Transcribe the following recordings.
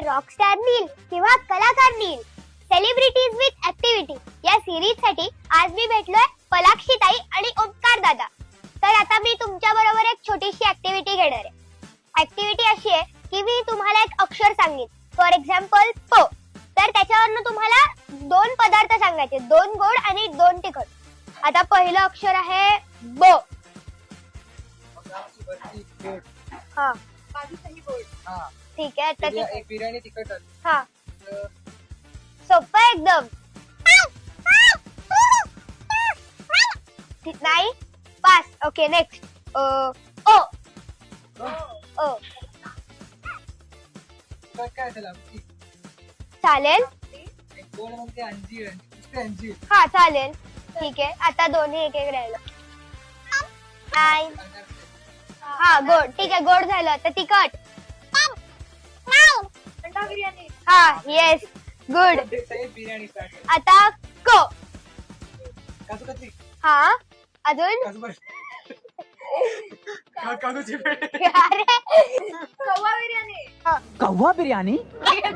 Rockstar नील किंवा कलाकार नील, celebrities with activity या सिरीज साठी आज मी भेटलोय पलाक्षीताई आणि ओमकार दादा. तर आता मी तुमच्या बरोबर एक छोटीशी ऍक्टिव्हिटी घेणार आहे. ऍक्टिव्हिटी अशी आहे की मी तुम्हाला एक अक्षर सांगेन, फॉर एक्झाम्पल प, तर त्याच्यावरनं तुम्हाला दोन पदार्थ सांगायचे, दोन गोड आणि दोन तिखट. आता पहिलं अक्षर आहे ब. हा ठीक आहे. आता बिर्याणी तिखट. हा सोपं आहे एकदम. नाही पास. Okay next. ओ ओ काय झालं? चालेल. गोड म्हणते अंजीर. अंजीर. हा चालेल. ठीक आहे. आता दोन्ही एक एक राहिलं. नाही. हा गोड. ठीक आहे, गोड झालं. तर तिखट. हा येस गुड. बिर्याणी. आता क. काजू कतली. हा अजून. काजूची अरे कव्वा बिर्याणी. कव्वा बिर्याणी. ओके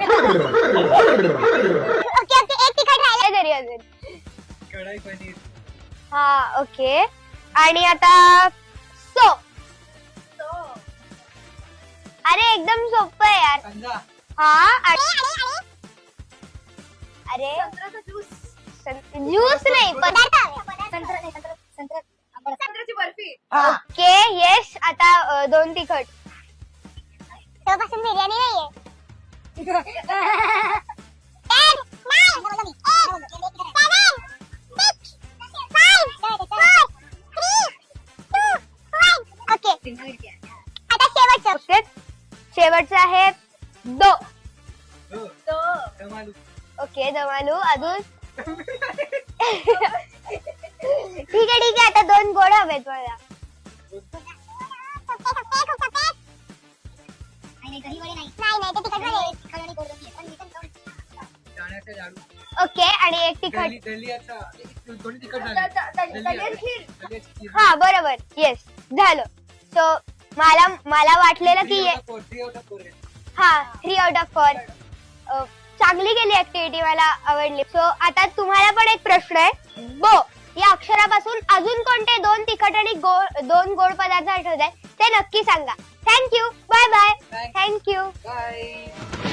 ओके, एक तिखट राहिलं तरी अजून. कढाई पनीर. हा ओके. आणि आता सो. अरे एकदम सोपं आहे यार. कांदा. हा अरे संत्र्याचा ज्यूस. ज्यूस नाही, पदार्थ. संत्र्याची बर्फी. Okay yes. आता दोन तिखट. तेव्हापासून बिर्याणी नाहीये. ओके आता शेवटचं. ओके शेवटचं आहे दो. दम आलू. ओके दम आलू. अजून. ठीक आहे. आता दोन गोड हवेत मला. दाण्याचा लाडू. ओके आणि एक तिखट. दलियाचा. दोन्ही तिखट दलियाची खीर. झाले. हा बरोबर येस झालं. सो मला वाटलेलं की हा 3 आउट ऑफ 4 चांगली गेली ऍक्टिव्हिटी, मला आवडली. सो आता तुम्हाला पण एक प्रश्न आहे. ब या अक्षरापासून अजून कोणते दोन तिखट आणि दोन गोड पदार्थ आठवत आहेत ते नक्की सांगा. Thank you. Bye bye. Bye. Thank you. Bye.